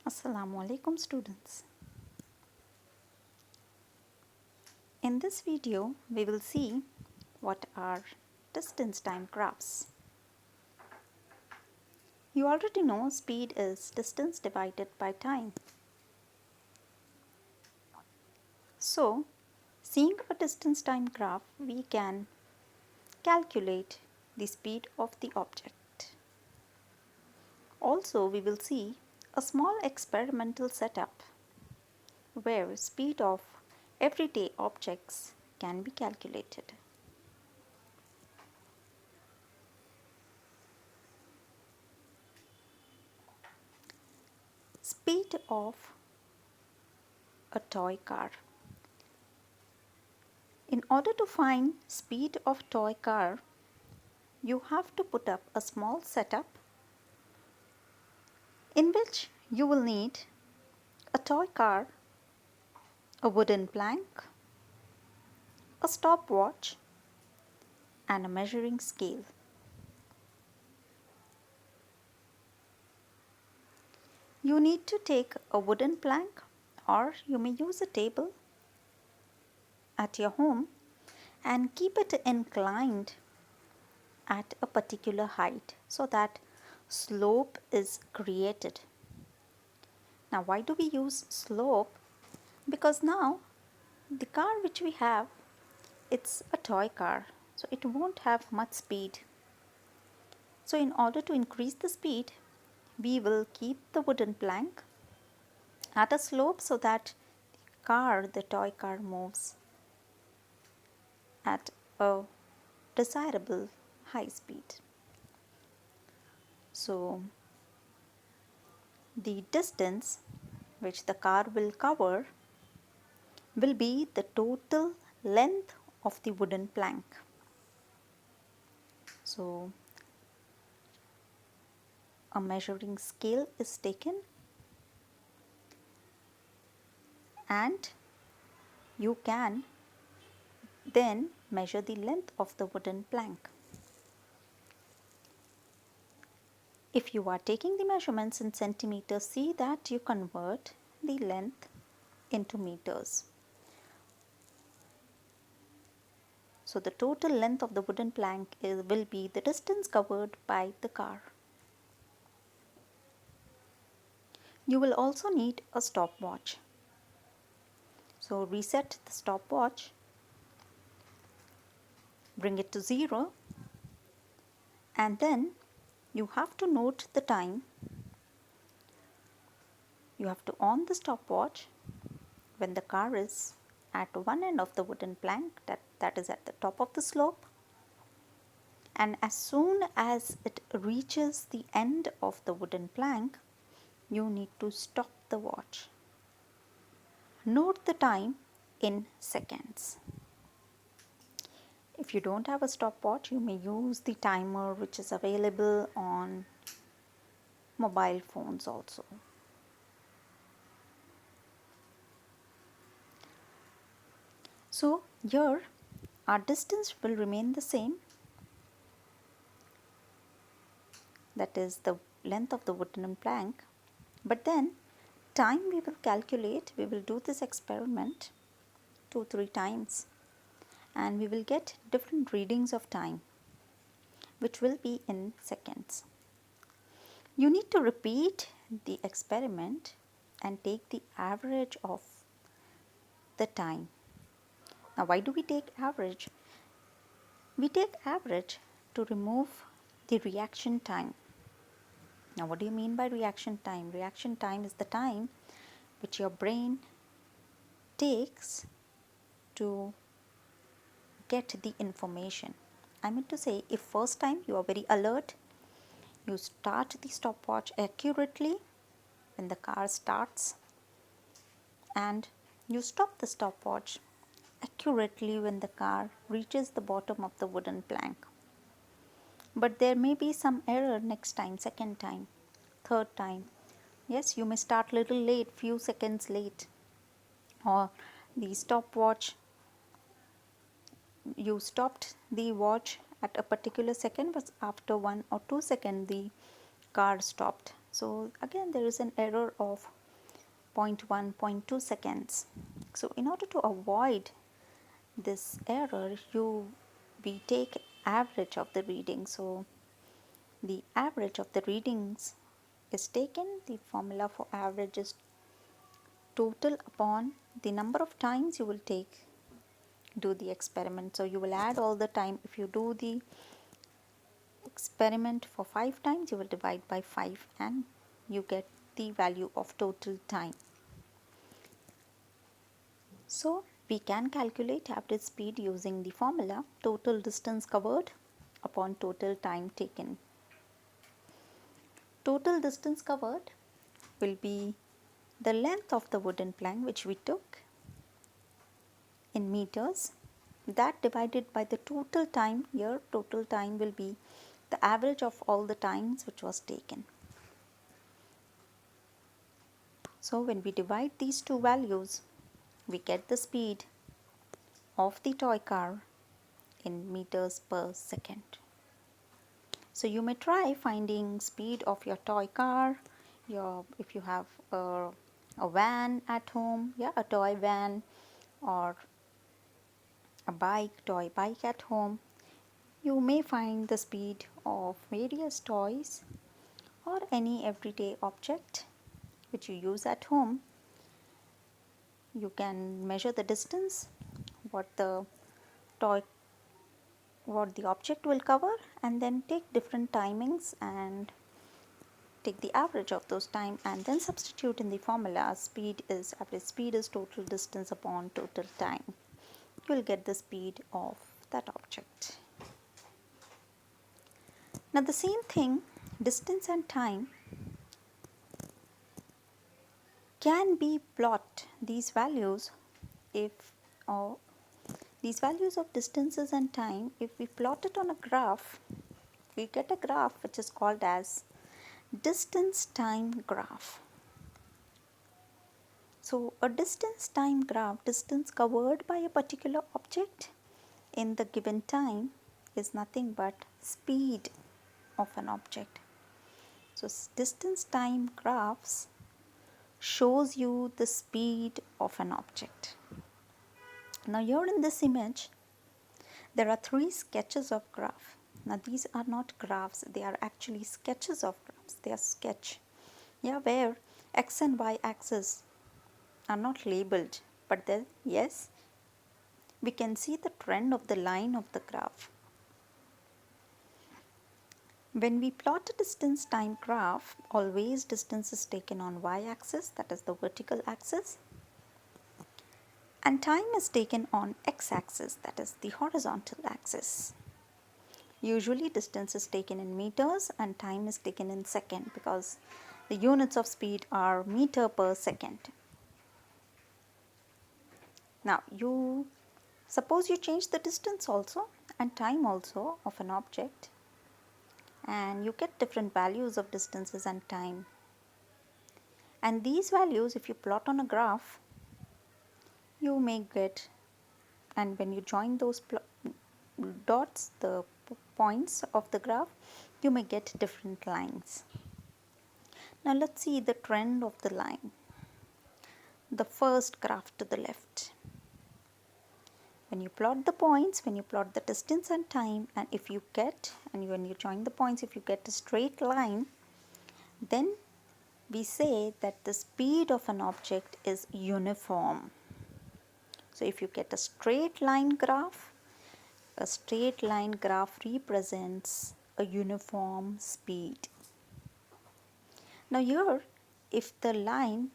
Assalamu alaikum students. In this video we will see what are distance time graphs. You already know speed is distance divided by time. So seeing a distance time graph we can calculate the speed of the object. Also we will see a small experimental setup where speed of everyday objects can be calculated. Speed of a toy car. In order to find speed of toy car, you have to put up a small setup in which you will need a toy car, a wooden plank, a stopwatch and a measuring scale. You need to take a wooden plank or you may use a table at your home and keep it inclined at a particular height so that slope is created. Now why do we use slope? Because now the car which we have, it's a toy car, so it won't have much speed. So in order to increase the speed, we will keep the wooden plank at a slope so that the toy car moves at a desirable high speed. So the distance which the car will cover will be the total length of the wooden plank. So a measuring scale is taken and you can then measure the length of the wooden plank. If you are taking the measurements in centimeters, see that you convert the length into meters. So the total length of the wooden plank will be the distance covered by the car. You will also need a stopwatch. So reset the stopwatch, bring it to 0 and then you have to note the time. You have to on the stopwatch when the car is at one end of the wooden plank, that is at the top of the slope, and as soon as it reaches the end of the wooden plank, you need to stop the watch. Note the time in seconds. If you don't have a stopwatch, you may use the timer which is available on mobile phones also. So here our distance will remain the same, that is the length of the wooden plank, but then time we will calculate. We will do this experiment 2-3 times and we will get different readings of time which will be in seconds. You need to repeat the experiment and take the average of the time. Now why do we take average? We take average to remove the reaction time. Now what do you mean by reaction time? Reaction time is the time which your brain takes to get the information. I mean to say, if first time you are very alert, you start the stopwatch accurately when the car starts and you stop the stopwatch accurately when the car reaches the bottom of the wooden plank. But there may be some error next time, second time, third time. Yes, you may start little late, few seconds late, or the stopwatch, you stopped the watch at a particular second, but after 1 or 2 seconds the car stopped. So again there is an error of 0.1, 0.2 seconds. So in order to avoid this error, we take average of the reading. So the average of the readings is taken. The formula for average is total upon the number of times you will do the experiment. So you will add all the time. If you do the experiment for 5 times, you will divide by 5 and you get the value of total time. So we can calculate average speed using the formula total distance covered upon total time taken. Total distance covered will be the length of the wooden plank which we took in meters, that divided by the total time. Here total time will be the average of all the times which was taken. So when we divide these two values, we get the speed of the toy car in meters per second. So you may try finding speed of your toy car, if you have a van at home, a toy van, or a toy bike at home. You may find the speed of various toys or any everyday object which you use at home. You can measure the distance, what the toy what the object will cover, and then take different timings and take the average of those time and then substitute in the formula. Average speed is total distance upon total time. You will get the speed of that object. Now the same thing, distance and time, can be plot these values these values of distances and time. If we plot it on a graph, we get a graph which is called as distance time graph. So a distance time graph, distance covered by a particular object in the given time, is nothing but speed of an object. So distance time graphs shows you the speed of an object. Now here in this image there are 3 sketches of graph. Now these are not graphs, they are actually sketches of graphs. They are sketch, where x and y axis are not labeled, but then yes, we can see the trend of the line of the graph. When we plot a distance time graph, always distance is taken on y-axis, that is the vertical axis, and time is taken on x-axis, that is the horizontal axis. Usually distance is taken in meters and time is taken in second, because the units of speed are meter per second. Now suppose you change the distance also and time also of an object, and you get different values of distances and time. And these values, if you plot on a graph, you may get, and when you join those dots, the points of the graph, you may get different lines. Now let's see the trend of the line. The first graph to the left. When you plot the points, when you plot the distance and time, and when you join the points, if you get a straight line, then we say that the speed of an object is uniform. So if you get a straight line graph represents a uniform speed. Now here, if the line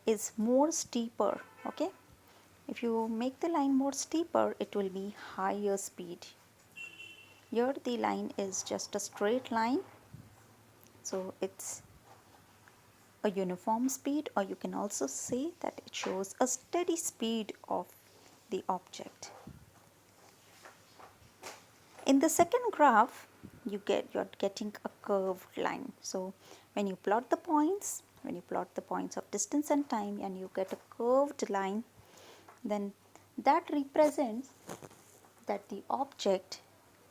is more steeper, if you make the line more steeper, it will be higher speed. Here the line is just a straight line, so it's a uniform speed, or you can also say that it shows a steady speed of the object. In the second graph, you're getting a curved line. So when you plot the points of distance and time, and you get a curved line, then that represents that the object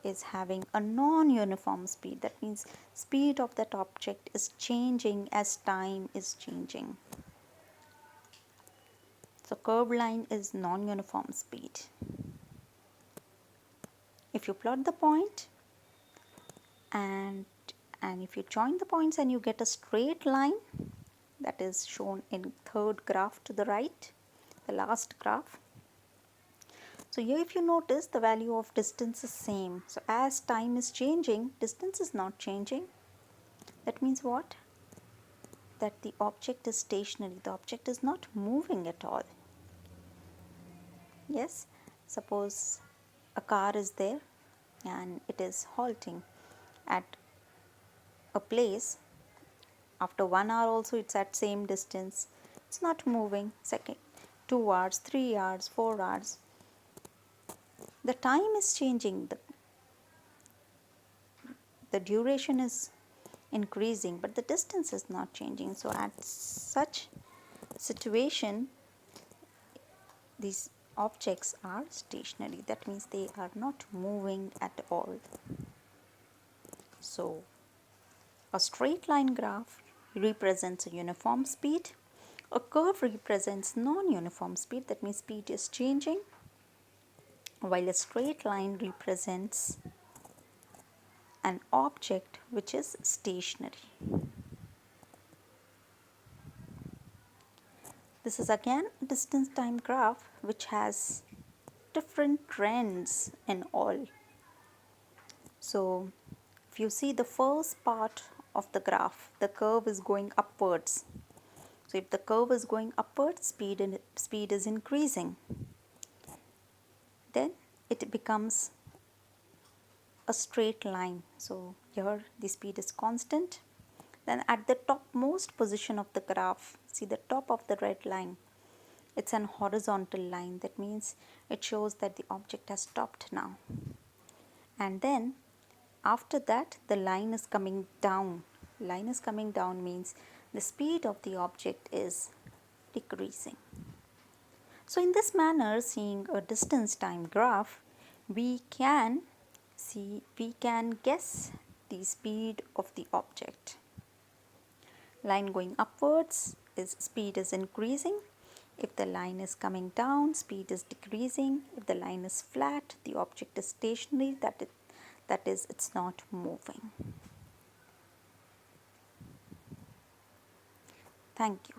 is having a non-uniform speed. That means speed of that object is changing as time is changing. So curved line is non-uniform speed. If you plot the point and if you join the points and you get a straight line, that is shown in third graph to the right, the last graph. So here if you notice, the value of distance is same. So as time is changing, distance is not changing. That means what? That the object is stationary. The object is not moving at all. Yes, suppose a car is there and it is halting at a place. After 1 hour also it's at same distance. It's not moving. Second, 2 hours, 3 hours, 4 hours. The time is changing. The duration is increasing, but the distance is not changing. So at such situation, these objects are stationary. That means they are not moving at all. So a straight line graph represents a uniform speed. A curve represents non-uniform speed. That means speed is changing, while a straight line represents an object which is stationary. This is again a distance time graph which has different trends in all. So if you see the first part of the graph, the curve is going upwards. So if the curve is going upwards, speed is increasing. Then it becomes a straight line. So here the speed is constant. Then at the topmost position of the graph, see the top of the red line, it's an horizontal line. That means it shows that the object has stopped now. And then after that the line is coming down. Line is coming down means the speed of the object is decreasing. So in this manner, seeing a distance time graph, we can guess the speed of the object. Line going upwards is speed is increasing. If the line is coming down, speed is decreasing. If the line is flat, the object is stationary, that is it's not moving. Thank you.